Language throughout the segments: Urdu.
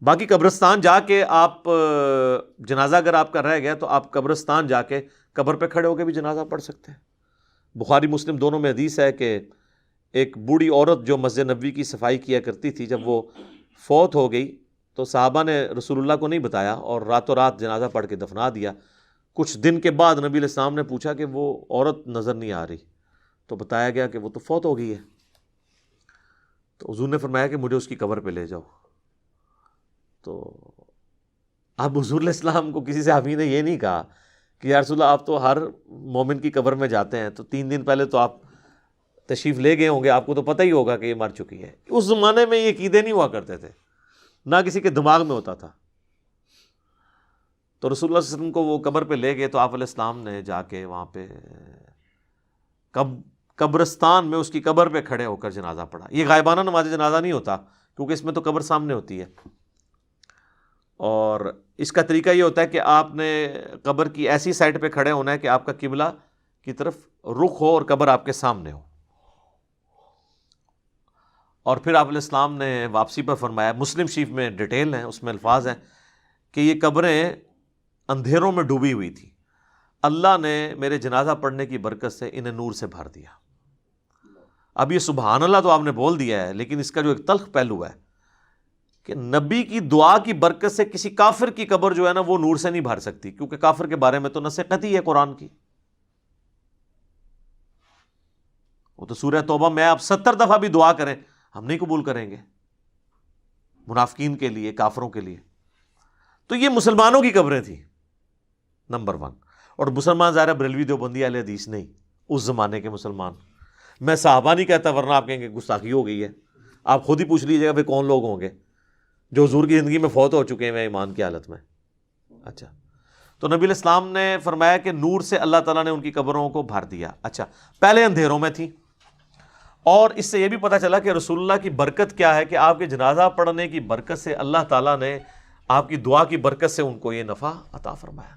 باقی قبرستان جا کے آپ جنازہ اگر آپ کا رہ گیا تو آپ قبرستان جا کے قبر پہ کھڑے ہو کے بھی جنازہ پڑھ سکتے ہیں۔ بخاری مسلم دونوں میں حدیث ہے کہ ایک بوڑھی عورت جو مسجد نبوی کی صفائی کیا کرتی تھی، جب وہ فوت ہو گئی تو صحابہ نے رسول اللہ کو نہیں بتایا اور راتوں رات جنازہ پڑھ کے دفنا دیا۔ کچھ دن کے بعد نبی علیہ السلام نے پوچھا کہ وہ عورت نظر نہیں آ رہی، تو بتایا گیا کہ وہ تو فوت ہو گئی ہے۔ تو حضور نے فرمایا کہ مجھے اس کی قبر پہ لے جاؤ۔ تو اب حضور علیہ السلام کو کسی صحابی نے یہ نہیں کہا کہ یا رسول اللہ آپ تو ہر مومن کی قبر میں جاتے ہیں، تو 3 دن پہلے تو آپ تشریف لے گئے ہوں گے، آپ کو تو پتہ ہی ہوگا کہ یہ مر چکی ہے۔ اس زمانے میں یہ عقیدے نہیں ہوا کرتے تھے، نہ کسی کے دماغ میں ہوتا تھا۔ تو رسول اللہ صلی اللہ علیہ وسلم کو وہ قبر پہ لے گئے تو آپ علیہ السلام نے جا کے وہاں پہ قبرستان میں اس کی قبر پہ کھڑے ہو کر جنازہ پڑھا۔ یہ غائبانہ نماز جنازہ نہیں ہوتا کیونکہ اس میں تو قبر سامنے ہوتی ہے، اور اس کا طریقہ یہ ہوتا ہے کہ آپ نے قبر کی ایسی سائڈ پہ کھڑے ہونا ہے کہ آپ کا قبلہ کی طرف رخ ہو اور قبر آپ کے سامنے ہو۔ اور پھر آپ علیہ السلام نے واپسی پر فرمایا، مسلم شریف میں ڈیٹیل ہیں، اس میں الفاظ ہیں کہ یہ قبریں اندھیروں میں ڈوبی ہوئی تھی، اللہ نے میرے جنازہ پڑھنے کی برکت سے انہیں نور سے بھر دیا۔ اب یہ سبحان اللہ تو آپ نے بول دیا ہے، لیکن اس کا جو ایک تلخ پہلو ہے کہ نبی کی دعا کی برکت سے کسی کافر کی قبر جو ہے نا وہ نور سے نہیں بھر سکتی، کیونکہ کافر کے بارے میں تو نص قطعی ہے قرآن کی۔ وہ تو سورہ توبہ میں آپ 70 دفعہ بھی دعا کریں ہم نہیں قبول کریں گے، منافقین کے لیے، کافروں کے لیے۔ تو یہ مسلمانوں کی قبریں تھیں نمبر 1۔ اور مسلمان ظاہر بریلوی دیوبندی اہل حدیث نہیں، اس زمانے کے مسلمان۔ میں صحابہ نہیں کہتا ورنہ آپ کہیں گے گستاخی ہو گئی ہے، آپ خود ہی پوچھ لیجیے گا پھر کون لوگ ہوں گے جو حضور کی زندگی میں فوت ہو چکے ہیں ایمان کی حالت میں۔ اچھا، تو نبی علیہ السلام نے فرمایا کہ نور سے اللہ تعالیٰ نے ان کی قبروں کو بھر دیا۔ اچھا، پہلے اندھیروں میں تھی، اور اس سے یہ بھی پتہ چلا کہ رسول اللہ کی برکت کیا ہے کہ آپ کے جنازہ پڑھنے کی برکت سے اللہ تعالیٰ نے آپ کی دعا کی برکت سے ان کو یہ نفع عطا فرمایا۔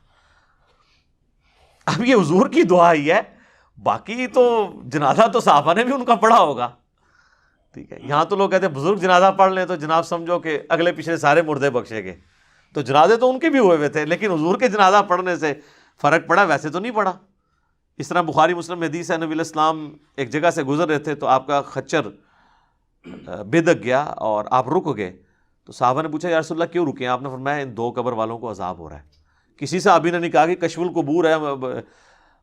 اب یہ حضور کی دعا ہی ہے، باقی تو جنازہ تو صحابہ نے بھی ان کا پڑھا ہوگا، ٹھیک ہے۔ یہاں تو لوگ کہتے ہیں بزرگ جنازہ پڑھ لیں تو جناب سمجھو کہ اگلے پچھلے سارے مردے بخشے گئے، تو جنازے تو ان کے بھی ہوئے تھے، لیکن حضور کے جنازہ پڑھنے سے فرق پڑا، ویسے تو نہیں پڑا۔ اس طرح بخاری مسلم میں حدیث ہے، نبی علیہ السلام ایک جگہ سے گزر رہے تھے تو آپ کا خچر بدک گیا اور آپ رک گئے، تو صحابہ نے پوچھا یا رسول اللہ کیوں رکے ہیں؟ آپ نے فرمایا ان 2 قبر والوں کو عذاب ہو رہا ہے۔ کسی صحابی نے نہیں کہا کہ کشف القبور ہے،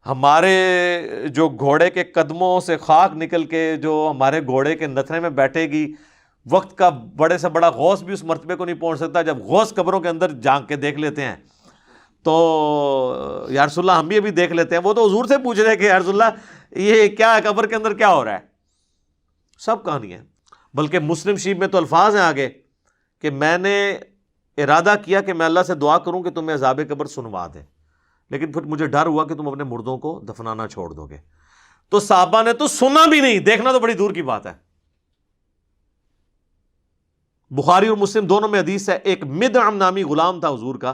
ہمارے جو گھوڑے کے قدموں سے خاک نکل کے جو ہمارے گھوڑے کے نتھنے میں بیٹھے گی، وقت کا بڑے سے بڑا غوث بھی اس مرتبے کو نہیں پہنچ سکتا، جب غوث قبروں کے اندر جھانک کے دیکھ لیتے ہیں تو یا رسول اللہ ہم بھی ابھی دیکھ لیتے ہیں۔ وہ تو حضور سے پوچھ رہے ہیں کہ یا رسول اللہ یہ کیا ہے، قبر کے اندر کیا ہو رہا ہے؟ سب کہانی ہے۔ بلکہ مسلم شریف میں تو الفاظ ہیں آگے کہ میں نے ارادہ کیا کہ میں اللہ سے دعا کروں کہ تمہیں عذاب قبر سنوا دے، لیکن پھر مجھے ڈر ہوا کہ تم اپنے مردوں کو دفنانا چھوڑ دو گے۔ تو صحابہ نے تو سنا بھی نہیں، دیکھنا تو بڑی دور کی بات ہے۔ بخاری اور مسلم دونوں میں حدیث ہے، ایک مدعم نامی غلام تھا حضور کا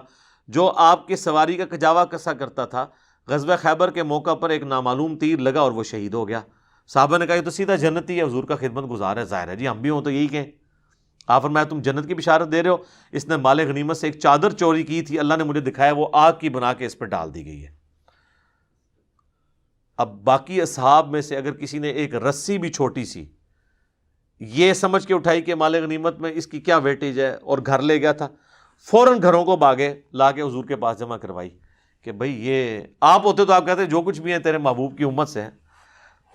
جو آپ کے سواری کا کجاوا کسا کرتا تھا۔ غزوہ خیبر کے موقع پر ایک نامعلوم تیر لگا اور وہ شہید ہو گیا۔ صحابہ نے کہا یہ تو سیدھا جنتی ہے، حضور کا خدمت گزار ہے، ظاہر ہے جی ہم بھی ہوں تو یہی کہیں۔ آپ فرمایا تم جنت کی بشارت دے رہے ہو، اس نے مال غنیمت سے ایک چادر چوری کی تھی، اللہ نے مجھے دکھایا وہ آگ کی بنا کے اس پہ ڈال دی گئی ہے۔ اب باقی اصحاب میں سے اگر کسی نے ایک رسی بھی چھوٹی سی یہ سمجھ کے اٹھائی کہ مال غنیمت میں اس کی کیا ویٹیج ہے اور گھر لے گیا تھا، فوراً گھروں کو باغے لا کے حضور کے پاس جمع کروائی کہ بھئی یہ آپ ہوتے تو آپ کہتے جو کچھ بھی ہیں تیرے محبوب کی امت سے ہیں۔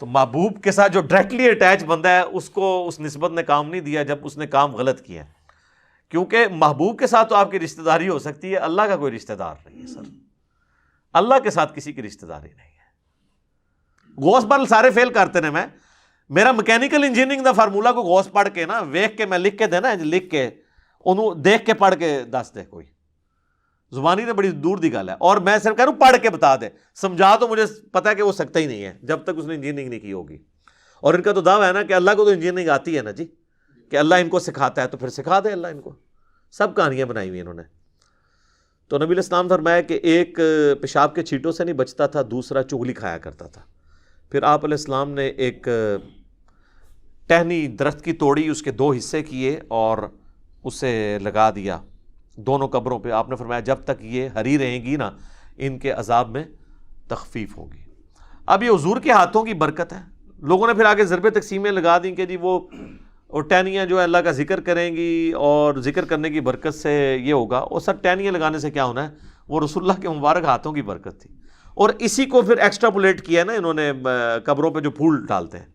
تو محبوب کے ساتھ جو ڈائریکٹلی اٹیچ بندہ ہے اس کو اس نسبت نے کام نہیں دیا جب اس نے کام غلط کیا، کیونکہ محبوب کے ساتھ تو آپ کی رشتہ داری ہو سکتی ہے، اللہ کا کوئی رشتہ دار نہیں ہے سر، اللہ کے ساتھ کسی کی رشتہ داری نہیں ہے۔ غوث پر سارے فیل کرتے ہیں، میں میرا میکینیکل انجینئرنگ دا فارمولا کو غوث پڑھ کے نا ویکھ کے میں لکھ کے دینا لکھ کے انہوں دیکھ کے پڑھ کے دس دے، کوئی زبانی تو بڑی دور دی گل ہے، اور میں صرف کہہ رہا ہوں پڑھ کے بتا دے، سمجھا تو مجھے پتا ہے کہ وہ سکتا ہی نہیں ہے جب تک اس نے انجینئرنگ نہیں کی ہوگی۔ اور ان کا تو دعویٰ ہے نا کہ اللہ کو تو انجینئرنگ آتی ہے نا جی، کہ اللہ ان کو سکھاتا ہے تو پھر سکھا دے اللہ ان کو، سب کہانیاں بنائی ہوئی انہوں نے۔ تو نبی علیہ السلام فرمایا کہ ایک پیشاب کے چھینٹوں سے نہیں بچتا تھا، دوسرا چغلی کھایا کرتا تھا۔ پھر آپ علیہ السلام نے ایک ٹہنی درخت کی توڑی، اس کے 2 حصے کیے اور اسے لگا دیا دونوں قبروں پہ. آپ نے فرمایا جب تک یہ ہری رہیں گی نا ان کے عذاب میں تخفیف ہوگی. اب یہ حضور کے ہاتھوں کی برکت ہے. لوگوں نے پھر آگے ضرب تقسیمیں لگا دیں کہ جی وہ ٹہنیاں جو ہے اللہ کا ذکر کریں گی اور ذکر کرنے کی برکت سے یہ ہوگا. اور سر ٹہنیاں لگانے سے کیا ہونا ہے؟ وہ رسول اللہ کے مبارک ہاتھوں کی برکت تھی. اور اسی کو پھر ایکسٹراپولیٹ کیا نا انہوں نے قبروں پہ جو پھول ڈالتے ہیں.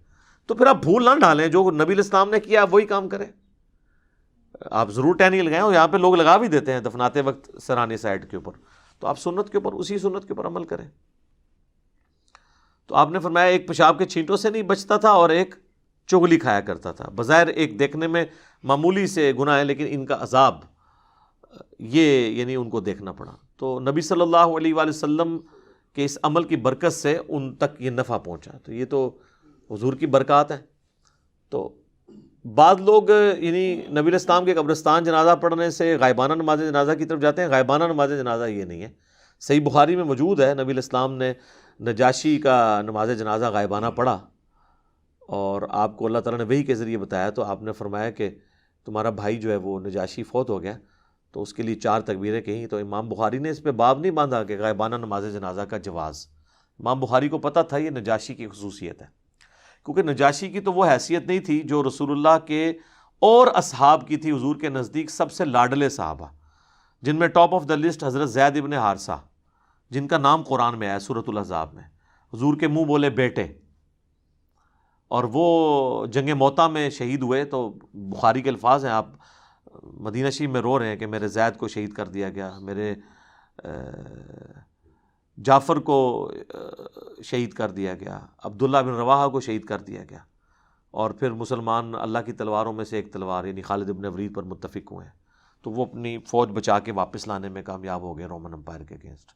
تو پھر آپ پھول نہ ڈالیں, جو نبی علیہ السلام نے کیا وہی کام کریں. آپ ضرور ٹہنی لگائیں, اور یہاں پہ لوگ لگا بھی دیتے ہیں دفناتے وقت سرانی سائڈ کے اوپر. تو آپ سنت کے اوپر, اسی سنت کے اوپر عمل کریں. تو آپ نے فرمایا ایک پیشاب کے چھینٹوں سے نہیں بچتا تھا اور ایک چغلی کھایا کرتا تھا. بظاہر ایک دیکھنے میں معمولی سے گناہ ہے, لیکن ان کا عذاب یہ یعنی ان کو دیکھنا پڑا. تو نبی صلی اللہ علیہ وآلہ وسلم کے اس عمل کی برکت سے ان تک یہ نفع پہنچا. تو یہ تو حضور کی برکات ہیں. تو بعض لوگ یعنی نبی علیہ السلام کے قبرستان جنازہ پڑھنے سے غائبانہ نماز جنازہ کی طرف جاتے ہیں. غائبانہ نماز جنازہ یہ نہیں ہے. صحیح بخاری میں موجود ہے نبی علیہ السلام نے نجاشی کا نماز جنازہ غائبانہ پڑھا, اور آپ کو اللہ تعالیٰ نے وحی کے ذریعے بتایا. تو آپ نے فرمایا کہ تمہارا بھائی جو ہے وہ نجاشی فوت ہو گیا, تو اس کے لیے 4 تکبیریں کہیں. تو امام بخاری نے اس پہ باب نہیں باندھا کہ غائبانہ نماز جنازہ کا جواز. امام بخاری کو پتہ تھا یہ نجاشی کی خصوصیت ہے, کیونکہ نجاشی کی تو وہ حیثیت نہیں تھی جو رسول اللہ کے اور اصحاب کی تھی. حضور کے نزدیک سب سے لاڈلے صحابہ, جن میں ٹاپ آف دا لسٹ حضرت زید ابن حارثہ, جن کا نام قرآن میں آیا سورۃ الاحزاب میں. حضور کے منہ بولے بیٹے, اور وہ جنگ موتا میں شہید ہوئے. تو بخاری کے الفاظ ہیں, آپ مدینہ شریف میں رو رہے ہیں کہ میرے زید کو شہید کر دیا گیا, میرے جعفر کو شہید کر دیا گیا, عبداللہ بن رواحہ کو شہید کر دیا گیا. اور پھر مسلمان اللہ کی تلواروں میں سے ایک تلوار یعنی خالد ابن ولید پر متفق ہوئے ہیں. تو وہ اپنی فوج بچا کے واپس لانے میں کامیاب ہو گئے رومن امپائر کے اگینسٹ.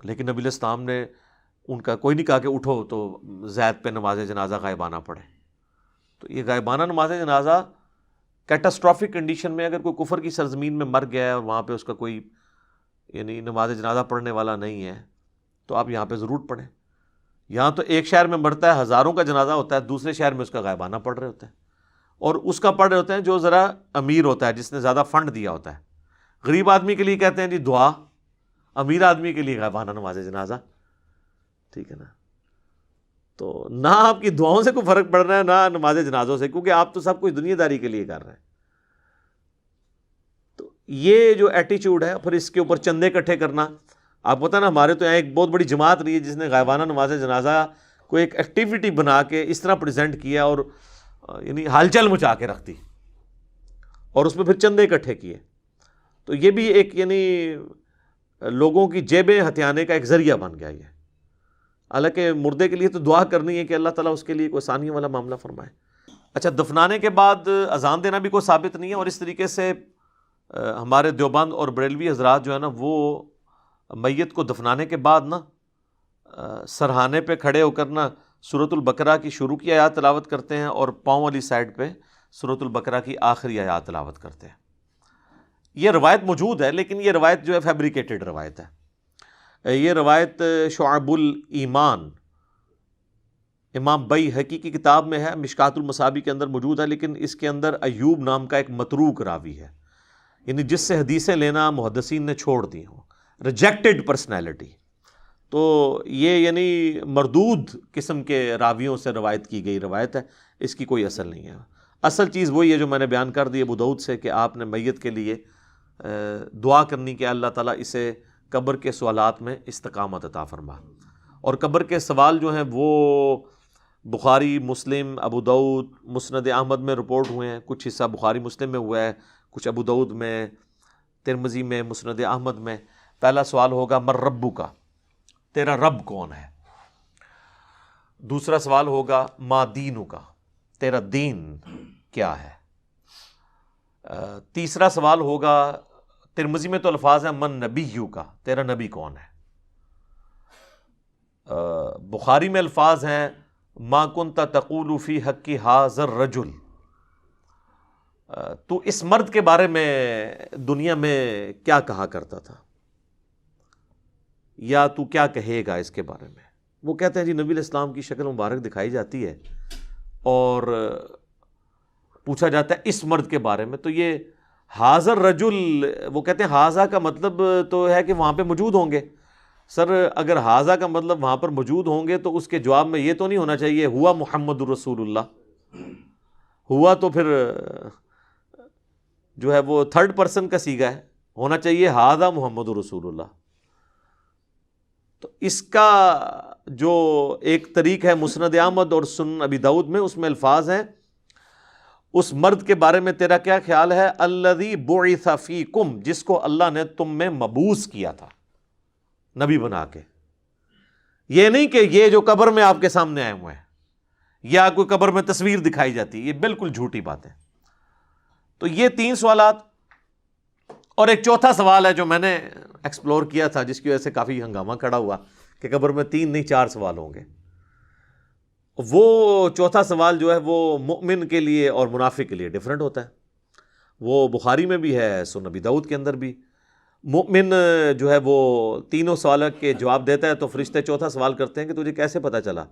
لیکن نبی علیہ السلام نے ان کا کوئی نہیں کہا کہ اٹھو تو زید پہ نماز جنازہ غائبانہ پڑھے. تو یہ غائبانہ نماز جنازہ کیٹاسٹرافک کنڈیشن میں, اگر کوئی کفر کی سرزمین میں مر گیا ہے اور وہاں پہ اس کا کوئی یعنی نماز جنازہ پڑھنے والا نہیں ہے, تو آپ یہاں پہ ضرور پڑھیں. یہاں تو ایک شہر میں مرتا ہے, ہزاروں کا جنازہ ہوتا ہے, دوسرے شہر میں اس کا غائبانہ پڑھ رہے ہوتے ہیں. اور اس کا پڑھ رہے ہوتے ہیں جو ذرا امیر ہوتا ہے, جس نے زیادہ فنڈ دیا ہوتا ہے. غریب آدمی کے لیے کہتے ہیں جی دعا, امیر آدمی کے لیے غائبانہ نماز جنازہ. ٹھیک ہے نا. تو نہ آپ کی دعاؤں سے کوئی فرق پڑ رہا ہے نہ نماز جنازوں سے, کیونکہ آپ تو سب کچھ دنیا داری کے لیے کر رہے ہیں. تو یہ جو ایٹیچیوڈ ہے, پھر اس کے اوپر چندے اکٹھے کرنا. آپ پتہ نا ہمارے تو یہاں ایک بہت بڑی جماعت رہی ہے جس نے غائبانہ نماز جنازہ کو ایک ایکٹیویٹی بنا کے اس طرح پریزنٹ کیا اور یعنی ہلچل مچا کے رکھ دی, اور اس میں پھر چندے اکٹھے کیے. تو یہ بھی ایک یعنی لوگوں کی جیبیں ہتھیانے کا ایک ذریعہ بن گیا یہ. حالانکہ مردے کے لیے تو دعا کرنی ہے کہ اللہ تعالیٰ اس کے لیے کوئی آسانیوں والا معاملہ فرمائے. اچھا, دفنانے کے بعد اذان دینا بھی کوئی ثابت نہیں ہے. اور اس طریقے سے ہمارے دیوبند اور بریلوی حضرات جو ہے نا, وہ میت کو دفنانے کے بعد نا سرہانے پہ کھڑے ہو کر نا سورۃ البقرہ کی شروع کی آیات تلاوت کرتے ہیں, اور پاؤں والی سائڈ پہ سورۃ البقرہ کی آخری آیات تلاوت کرتے ہیں. یہ روایت موجود ہے, لیکن یہ روایت جو ہے فیبریکیٹڈ روایت ہے. یہ روایت شعب الایمان امام بیہقی کی کتاب میں ہے, مشکات المصابیح کے اندر موجود ہے, لیکن اس کے اندر ایوب نام کا ایک متروک راوی ہے, یعنی جس سے حدیثیں لینا محدثین نے چھوڑ دی ہوں, ریجیکٹڈ پرسنالٹی. تو یہ یعنی مردود قسم کے راویوں سے روایت کی گئی روایت ہے, اس کی کوئی اصل نہیں ہے. اصل چیز وہی ہے جو میں نے بیان کر دی ابو داؤد سے, کہ آپ نے میت کے لیے دعا کرنی کہ اللہ تعالیٰ اسے قبر کے سوالات میں استقامت عطا فرما. اور قبر کے سوال جو ہیں وہ بخاری, مسلم, ابو داؤد, مسند احمد میں رپورٹ ہوئے ہیں. کچھ حصہ بخاری مسلم میں ہوا ہے, کچھ ابو داؤد میں, ترمذی میں, مسند احمد میں. پہلا سوال ہوگا مر ربو کا, تیرا رب کون ہے. دوسرا سوال ہوگا ما دینو کا, تیرا دین کیا ہے. تیسرا سوال ہوگا, ترمذی میں تو الفاظ ہیں من نبیو کا, تیرا نبی کون ہے. بخاری میں الفاظ ہیں ما کنت تقول فی حق ھذا الرجل, تو اس مرد کے بارے میں دنیا میں کیا کہا کرتا تھا, یا تو کیا کہے گا اس کے بارے میں. وہ کہتے ہیں جی نبی علیہ السلام کی شکل مبارک دکھائی جاتی ہے, اور پوچھا جاتا ہے اس مرد کے بارے میں، تو یہ حاضر رجل، وہ کہتے ہیں حاضہ کا مطلب تو ہے کہ وہاں پہ موجود ہوں گے. سر اگر حاضہ کا مطلب وہاں پر موجود ہوں گے تو اس کے جواب میں یہ تو نہیں ہونا چاہیے ہوا محمد الرسول اللہ. ہوا تو پھر جو ہے وہ تھرڈ پرسن کا صیغہ ہے، ہونا چاہیے حاضہ محمد الرسول اللہ. تو اس کا جو ایک طریق ہے مسند احمد اور سنن ابی داؤد میں، اس میں الفاظ ہیں اس مرد کے بارے میں تیرا کیا خیال ہے؟ الذی بعث فیکم، جس کو اللہ نے تم میں مبعوث کیا تھا نبی بنا کے. یہ نہیں کہ یہ جو قبر میں آپ کے سامنے آئے ہوئے ہیں یا کوئی قبر میں تصویر دکھائی جاتی ہے، یہ بالکل جھوٹی بات ہے. تو یہ 3 سوالات، اور ایک چوتھا سوال ہے جو میں نے ایکسپلور کیا تھا جس کی وجہ سے کافی ہنگامہ کھڑا ہوا کہ قبر میں 3 نہیں 4 سوال ہوں گے. وہ چوتھا سوال جو ہے وہ مؤمن کے لیے اور منافق کے لیے ڈیفرنٹ ہوتا ہے. وہ بخاری میں بھی ہے، سنن ابی داؤد کے اندر بھی. مؤمن جو ہے وہ تینوں سوالوں کے جواب دیتا ہے تو فرشتے چوتھا سوال کرتے ہیں کہ تجھے کیسے پتہ چلا؟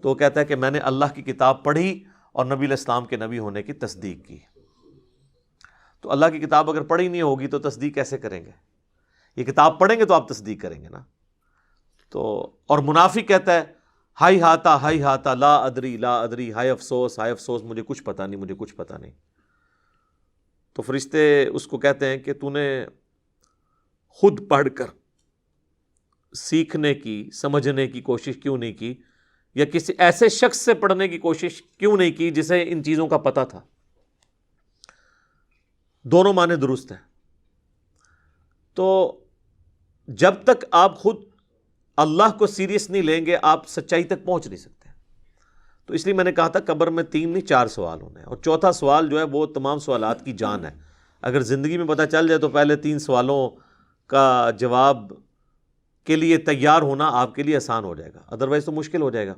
تو وہ کہتا ہے کہ میں نے اللہ کی کتاب پڑھی اور نبی علیہ السلام کے نبی ہونے کی تصدیق کی. تو اللہ کی کتاب اگر پڑھی نہیں ہوگی تو تصدیق کیسے کریں گے؟ یہ کتاب پڑھیں گے تو آپ تصدیق کریں گے نا. تو اور منافق کہتا ہے ہائی ہاتا لا ادری، ہائے افسوس مجھے کچھ پتہ نہیں. تو فرشتے اس کو کہتے ہیں کہ تو نے خود پڑھ کر سیکھنے کی سمجھنے کی کوشش کیوں نہیں کی، یا کسی ایسے شخص سے پڑھنے کی کوشش کیوں نہیں کی جسے ان چیزوں کا پتہ تھا؟ دونوں معنی درست ہیں. تو جب تک آپ خود اللہ کو سیریس نہیں لیں گے آپ سچائی تک پہنچ نہیں سکتے. تو اس لیے میں نے کہا تھا قبر میں 3 نہیں 4 سوال ہونے ہیں، اور چوتھا سوال جو ہے وہ تمام سوالات کی جان ہے. اگر زندگی میں پتہ چل جائے تو پہلے 3 سوالوں کا جواب کے لیے تیار ہونا آپ کے لیے آسان ہو جائے گا، ادروائز تو مشکل ہو جائے گا.